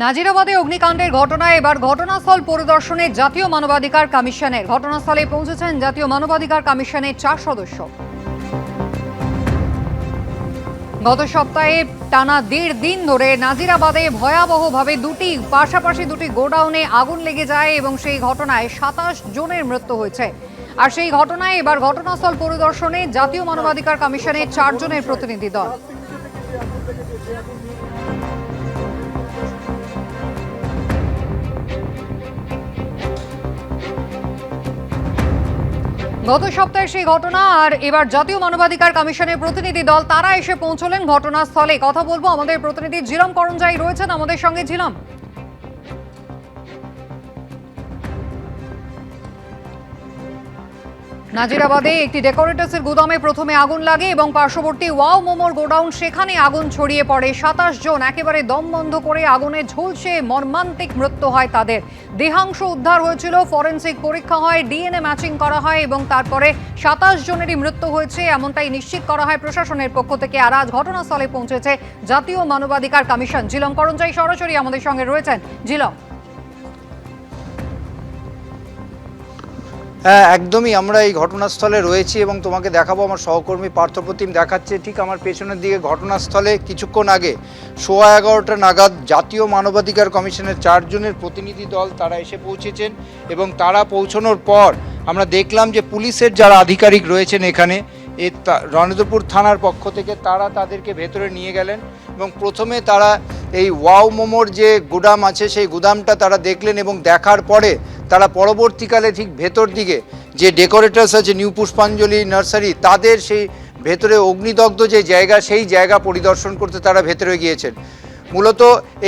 নাজিরাবাদে অগ্নিকাণ্ডের ঘটনায় এবার ঘটনাস্থল পরিদর্শনে জাতীয় মানবাধিকার কমিশনের। ঘটনাস্থলে পৌঁছেছেন জাতীয় মানবাধিকার কমিশনের 4 সদস্য। গত সপ্তাহে টানা 1.5 দিন ধরে নাজিরাবাদে ভয়াবহভাবে পাশাপাশি দুটি গোডাউনে আগুন লেগে যায় এবং সেই ঘটনায় 27 জনের মৃত্যু হয়েছে। আর সেই ঘটনায় এবার ঘটনাস্থল পরিদর্শনে জাতীয় মানবাধিকার কমিশনের 4 জনের প্রতিনিধি দল। গত সপ্তাহে সেই ঘটনা আর এবার জাতীয় মানবাধিকার কমিশনের প্রতিনিধি দল তারা এসে পৌঁছলেন ঘটনাস্থলে। কথা বলবো, আমাদের প্রতিনিধি ঝিলম করঞ্জাই রয়েছেন আমাদের সঙ্গে। ঝিলম, নাজিরাবাদে একটি ডেকোরেটরসের গুদামে প্রথমে আগুন লাগে এবং পার্শ্ববর্তী ওয়াও মোমোর গোডাউন, সেখানে আগুন ছড়িয়ে পড়ে। 27 জন একেবারে দম বন্ধ করে আগুনে ঝলসে মর্মান্তিক মৃত্যু হয় তাদের। দেহাংশ উদ্ধার হয়েছিল, ফরেনসিক পরীক্ষা হয়, ডিএনএ ম্যাচিং করা হয় এবং তারপরে 27 জনেরই মৃত্যু হয়েছে এমনটাই নিশ্চিত করা হয় প্রশাসনের পক্ষ থেকে। আর আজ ঘটনাস্থলে পৌঁছেছে জাতীয় মানবাধিকার কমিশন। ঝিলম করঞ্জাই সরাসরি আমাদের সঙ্গে রয়েছেন। ঝিলম, হ্যাঁ, একদমই আমরা এই ঘটনাস্থলে রয়েছি এবং তোমাকে দেখাবো। আমার সহকর্মী পার্থপ্রতিম দেখাচ্ছে ঠিক আমার পেছনের দিকে। ঘটনাস্থলে কিছুক্ষণ আগে 11:15 নাগাদ জাতীয় মানবাধিকার কমিশনের 4 জনের প্রতিনিধি দল তারা এসে পৌঁছেছেন এবং তারা পৌঁছানোর পর আমরা দেখলাম যে পুলিশের যারা আধিকারিক রয়েছেন এখানে রণেন্দ্রপুর থানার পক্ষ থেকে তারা তাদেরকে ভেতরে নিয়ে গেলেন এবং প্রথমে তারা এই ওয়াও মোমোর যে গুদাম আছে সেই গুদামটা তারা দেখলেন এবং দেখার পরে তারা পরবর্তীকালে ঠিক ভেতর দিকে যে ডেকোরেটরস আছে নিউ পুষ্পাঞ্জলি নার্সারি, তাদের সেই ভেতরে অগ্নিদগ্ধ যে জায়গা সেই জায়গা পরিদর্শন করতে তারা ভেতরে গিয়েছেন। মূলত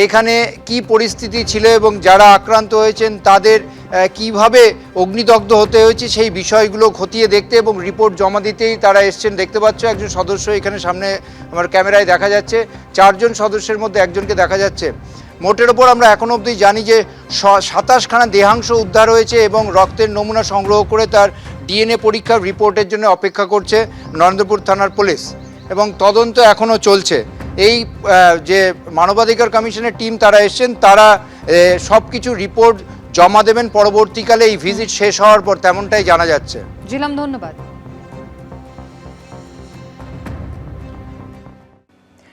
এখানে কি পরিস্থিতি ছিল এবং যারা আক্রান্ত হয়েছেন তাদের কিভাবে অগ্নিদগ্ধ হতে হয়েছে সেই বিষয়গুলো খতিয়ে দেখতে এবং রিপোর্ট জমা দিতেই তারা এসছেন। দেখতে পাচ্ছ একজন সদস্য এখানে সামনে আমার ক্যামেরায় দেখা যাচ্ছে। 4 জন সদস্যের মধ্যে একজনকে দেখা যাচ্ছে। মোটের ওপর আমরা এখনো অবধি জানি যে 27খানা দেহাংশ উদ্ধার হয়েছে এবং রক্তের নমুনা সংগ্রহ করে তার ডিএনএ পরীক্ষার রিপোর্টের জন্য অপেক্ষা করছে নরেন্দ্রপুর থানার পুলিশ এবং তদন্ত এখনও চলছে। এই যে মানবাধিকার কমিশনের টিম তারা এসছেন, তারা সব কিছু রিপোর্ট জমা দেবেন পরবর্তীকালে এই ভিজিট শেষ হওয়ার পর, তেমনটাই জানা যাচ্ছে। জিলাম, ধন্যবাদ।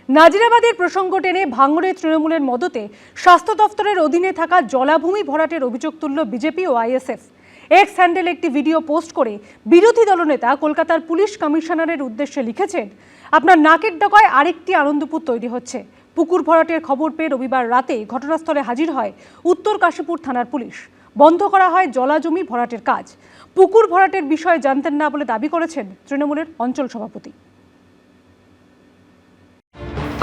নাজিরাবাদের প্রসঙ্গ টেনে ভাঙড়ে তৃণমূলের মদতে স্বাস্থ্য দফতরের অধীনে থাকা জলাভূমি ভরাটের অভিযোগ তুলল বিজেপি ও আইএসএফ। এক্স হ্যান্ডেলে একটি ভিডিও পোস্ট করে বিরোধী দলনেতা কলকাতার পুলিশ কমিশনারের উদ্দেশ্যে লিখেছেন, আপনার নাকের ডগায় আরেকটি আনন্দপুর তৈরি হচ্ছে। পুকুর ভরাটের খবর পেয়ে রবিবার রাতে ঘটনাস্থলে হাজির হয় উত্তর কাশীপুর থানার পুলিশ। বন্ধ করা হয় জলাজমি ভরাটের কাজ। পুকুর ভরাটের বিষয়ে জানতেন না বলে দাবি করেছেন তৃণমূলের অঞ্চল সভাপতি।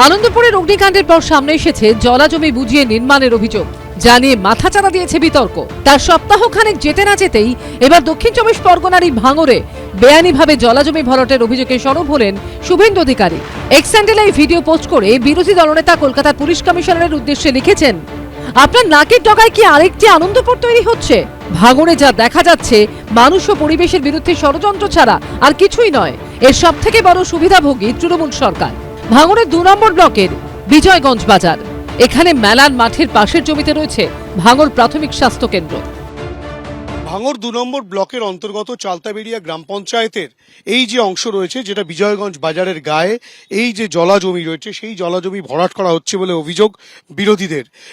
আনন্দপুরের অগ্নিকাণ্ডের পর সামনে এসেছে জলাজমি বুঝিয়ে নির্মাণের অভিযোগ, যা নিয়ে মাথাচাড়া দিয়েছে বিতর্ক। তার সপ্তাহখানেক যেতে না যেতেই এবার দক্ষিণ 24 পরগনারই ভাঙড়ে বেআইনিভাবে জলাজমি ভরাটের অভিযোগে সরব হলেন শুভেন্দু অধিকারী। এক্স হ্যান্ডেলে এই ভিডিও পোস্ট করে বিরোধী দলনেতা কলকাতার পুলিশ কমিশনারের উদ্দেশ্যে লিখেছেন, আপনার নাকের ডগায় কি আরেকটি আনন্দপুর তৈরি হচ্ছে? ভাঙড়ে যা দেখা যাচ্ছে মানুষ ও পরিবেশের বিরুদ্ধে ষড়যন্ত্র ছাড়া আর কিছুই নয়। এর সব থেকে বড় সুবিধাভোগী তৃণমূল সরকার। ভাঙড়ের 2 নম্বর ব্লকের বিজয়গঞ্জ বাজার, এখানে মেলার মাঠের পাশের জমিতে রয়েছে ভাঙড় প্রাথমিক স্বাস্থ্য কেন্দ্র। ভাঙড় 2 নম্বর ব্লকের অন্তর্গত চালতাবেড়িয়া গ্রাম পঞ্চায়েতের এই যে অংশ রয়েছে, যেটা বিজয়গঞ্জ বাজারের গায়ে এই যে জলাজমি রয়েছে, সেই জলাজমি ভরাট করা হচ্ছে বলে অভিযোগ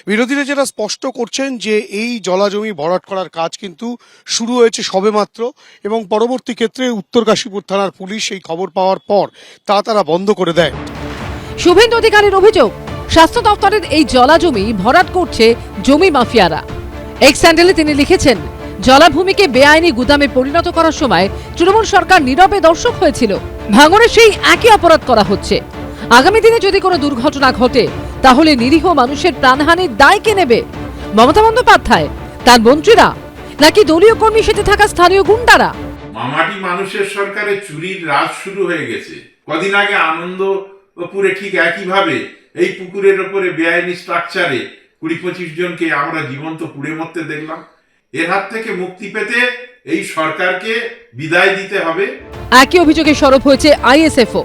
বিরোধীরা যেটা স্পষ্ট করছেন যে এই জলাজমি ভরাট করার কাজ কিন্তু শুরু হয়েছে সবেমাত্র এবং পরবর্তী ক্ষেত্রে উত্তর কাশীপুর থানার পুলিশ এই খবর পাওয়ার পর তারা বন্ধ করে দেয়। শুভেন্দু অধিকারীর অভিযোগ, স্বাস্থ্য দপ্তরের এই জলাজমি ভরাট করছে জমি মাফিয়ারা। এক্স হ্যান্ডেলে তিনি লিখেছেন, জলাভূমিকে বেআইনি গুদামে পরিণত করার সময় তৃণমূল সরকার নীরবে দর্শক হয়েছিল। ভাঙড়ে সেই একই অপরাধ করা হচ্ছে। আগামী দিনে যদি কোনো দুর্ঘটনা ঘটে তাহলে নিরীহ মানুষের প্রাণহানির দায় কে নেবে? মমতা বন্দ্যোপাধ্যায়, তার মন্ত্রীরা, নাকি দলীয় কর্মী সেটে থাকা স্থানীয় গুন্ডারা? মামাটি মানুষের সরকারে চুরির রাজ শুরু হয়ে গেছে। কদিন আগে আনন্দপুরে ঠিক একইভাবে এই পুকুরের ওপরে বেআইনি স্ট্রাকচারে 20-25 জনকে আমরা জীবন্ত পুড়ে মরতে দেখলাম। এর হাত থেকে মুক্তি পেতে এই সরকারকে বিদায় দিতে হবে। একই অভিযোগে সরব হয়েছে আইএসএফও।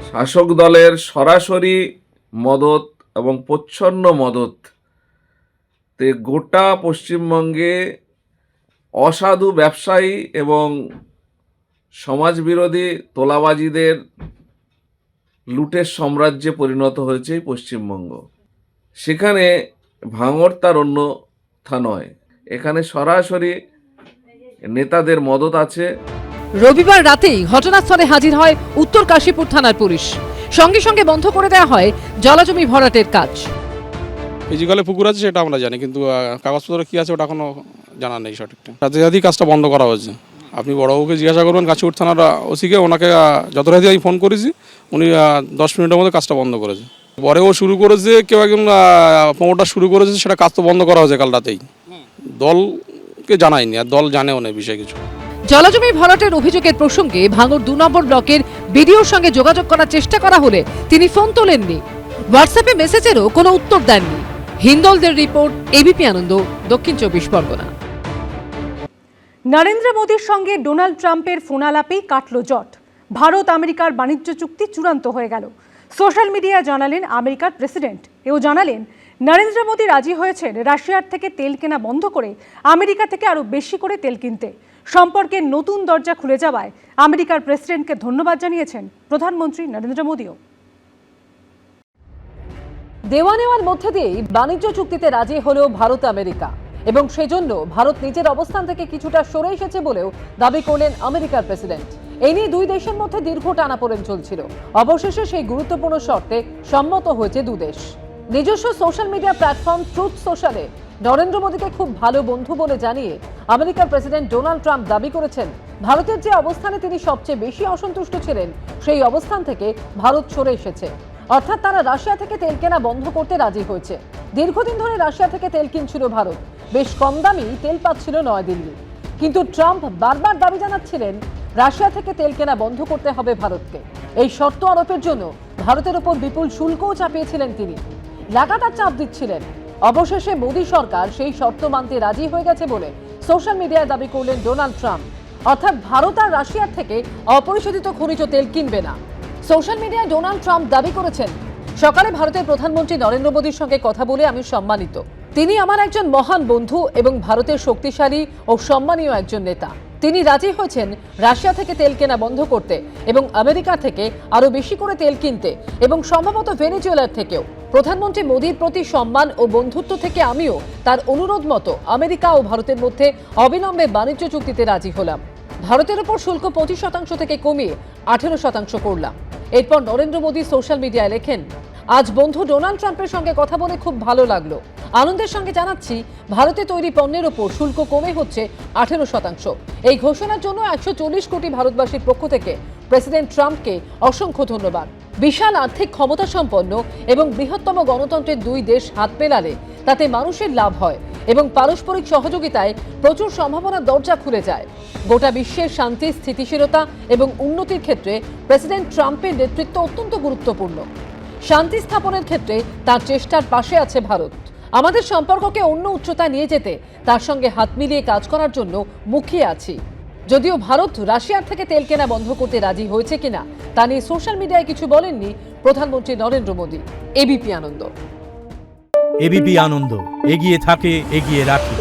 শাসক দলের সরাসরি মদত এবং প্রচ্ছন্ন মদত তো গোটা পশ্চিমবঙ্গে অসাধু ব্যবসায়ী এবং সমাজবিরোধী তোলাবাজিদের লুটের সাম্রাজ্যে পরিণত হয়েছে এই পশ্চিমবঙ্গ। সেখানে ভাঙড় তার অন্যথা নয়। এখানে সরাসরি নেতাদের মদত আছে। রবিবার রাতেই ঘটনাস্থলে হাজির হয় উত্তর কাশীপুর থানার পুলিশ। সঙ্গে সঙ্গে বন্ধ করে দেওয়া হয় জলাজমি ভরাটের কাজ। ফিজিক্যালি পুকুর আছে সেটা আমরা জানি, কিন্তু কাগজপত্র কি আছে ওটা এখনো জানা নেই সঠিকটা। সাথে সাথেই কাজটা বন্ধ করা হয়েছে। আপনি বড়বাবুকে জিজ্ঞাসা করবেন, কাশীপুর থানার ওসিকে, ওনাকে যত রাতে আমি ফোন করেছি উনি 10 মিনিটের মধ্যে কাজটা বন্ধ করেছে। পরে ও শুরু করেছে, কেউ একজন প্রমোটার শুরু করেছে, সেটা কাজ তো বন্ধ করা হয়েছে কাল রাতেই। দলকে জানায়নি, আর দল জানেও না বিষয়ে কিছু। জলাজমি ভরাটের অভিযোগের প্রসঙ্গে ভাঙড় 2 নম্বর ব্লকের বিডিওর সঙ্গে যোগাযোগ করার চেষ্টা করা হলে তিনি ফোন তোলেননি। হোয়াটসঅ্যাপে মেসেজেরও কোনো উত্তর দেননি। হিন্দলদের রিপোর্ট, এবিপি আনন্দ, দক্ষিণ 24 পরগনা। নরেন্দ্র মোদীর সঙ্গে ডোনাল্ড ট্রাম্পের ফোনালাপেই কাটল জট। ভারত আমেরিকার বাণিজ্য চুক্তি চূড়ান্ত হয়ে গেল। সোশ্যাল মিডিয়ায় জানালেন আমেরিকার প্রেসিডেন্ট। এও জানালেন নরেন্দ্র মোদী রাজি হয়েছেন রাশিয়ার থেকে তেল কেনা বন্ধ করে আমেরিকা থেকে আরও বেশি করে তেল কিনতে। সম্পর্কের নতুন দরজা খুলে যাওয়ায় আমেরিকার প্রেসিডেন্টকে ধন্যবাদ জানিয়েছেন প্রধানমন্ত্রী নরেন্দ্র মোদীও। দেওয়া নেওয়ার মধ্যে দিয়েই বাণিজ্য চুক্তিতে রাজি হলো ভারত আমেরিকা, এবং সেজন্য ভারত নিজের অবস্থান থেকে কিছুটা সরে এসেছে বলেও দাবি করলেন আমেরিকার প্রেসিডেন্ট। এই নিয়ে দুই দেশের মধ্যে দীর্ঘ টানাপোড়েন চলছিল। অবশেষে সেই গুরুত্বপূর্ণ শর্তে সম্মত হয়েছে দুদেশ। নিজস্ব সোশ্যাল মিডিয়া প্ল্যাটফর্ম ট্রুথ সোশ্যালে নরেন্দ্র মোদীকে খুব ভালো বন্ধু বলে জানিয়ে আমেরিকার প্রেসিডেন্ট ডোনাল্ড ট্রাম্প দাবি করেছেন ভারতের যে অবস্থানে তিনি সবচেয়ে বেশি অসন্তুষ্ট ছিলেন সেই অবস্থান থেকে ভারত সরে এসেছে। অর্থাৎ তারা রাশিয়া থেকে তেল কেনা বন্ধ করতে রাজি হয়েছে। দীর্ঘদিন ধরে রাশিয়া থেকে তেল কিনছিল ভারত, বেশ কম দামেই তেল পাচ্ছিল নয়াদিল্লি। কিন্তু ট্রাম্প বারবার দাবি জানাচ্ছিলেন রাশিয়া থেকে তেল কেনা বন্ধ করতে হবে ভারতকে। এই শর্ত আরোপের জন্য ভারতের ওপর বিপুল শুল্কও চাপিয়েছিলেন তিনি, লাগাতার চাপ দিচ্ছিলেন। অবশেষে মোদী সরকার সেই শর্ত মানতে রাজি হয়ে গেছে বলে সোশ্যাল মিডিয়ায় দাবি করলেন ডোনাল্ড ট্রাম্প। অর্থাৎ ভারত আর রাশিয়ার থেকে অপরিশোধিত খনিজ তেল কিনবে না। সোশ্যাল মিডিয়ায় ডোনাল্ড ট্রাম্প দাবি করেছেন, সকালে ভারতের প্রধানমন্ত্রী নরেন্দ্র মোদীর সঙ্গে কথা বলে আমি সম্মানিত। তিনি আমার একজন মহান বন্ধু এবং ভারতের শক্তিশালী ও সম্মানীয় একজন নেতা। তিনি রাজি হয়েছেন রাশিয়া থেকে তেল কেনা বন্ধ করতে এবং আমেরিকা থেকে আরো বেশি করে তেল কিনতে, এবং সম্ভবত ভেনেজুয়েলার থেকেও। প্রধানমন্ত্রী মোদীর প্রতি সম্মান ও বন্ধুত্ব থেকে আমিও তার অনুরোধ মতো আমেরিকা ও ভারতের মধ্যে অবিলম্বে বাণিজ্য চুক্তিতে রাজি হলাম। ভারতের উপর শুল্ক 25% থেকে কমিয়ে 18% করলাম। এরপর নরেন্দ্র মোদী সোশ্যাল মিডিয়ায় লেখেন, আজ বন্ধু ডোনাল্ড ট্রাম্পের সঙ্গে কথা বলে খুব ভালো লাগলো। আনন্দের সঙ্গে জানাচ্ছি ভারতে তৈরি পণ্যের ওপর শুল্ক কমে হচ্ছে 18%। এই ঘোষণার জন্য 140 কোটি ভারতবাসীর পক্ষ থেকে প্রেসিডেন্ট ট্রাম্পকে অসংখ্য ধন্যবাদ। বিশাল আর্থিক ক্ষমতা সম্পন্ন এবং বৃহত্তম গণতন্ত্রের দুই দেশ হাত মেলালে তাতে মানুষের লাভ হয় এবং পারস্পরিক সহযোগিতায় প্রচুর সম্ভাবনার দরজা খুলে যায়। গোটা বিশ্বের শান্তি, স্থিতিশীলতা এবং উন্নতির ক্ষেত্রে প্রেসিডেন্ট ট্রাম্পের নেতৃত্ব অত্যন্ত গুরুত্বপূর্ণ। শান্তি স্থাপনের ক্ষেত্রে তার চেষ্টার পাশে আছে ভারত। আমাদের সম্পর্ককে অন্য উচ্চতায় নিয়ে যেতে তার সঙ্গে হাত মিলিয়ে কাজ করার জন্য মুখিয়ে আছি। যদিও ভারত রাশিয়ার থেকে তেল কেনা বন্ধ করতে রাজি হয়েছে কিনা তা নিয়ে সোশ্যাল মিডিয়ায় কিছু বলেননি প্রধানমন্ত্রী নরেন্দ্র মোদী। এবিপি আনন্দ। এবিপি আনন্দ, এগিয়ে থাকে, এগিয়ে রাখে।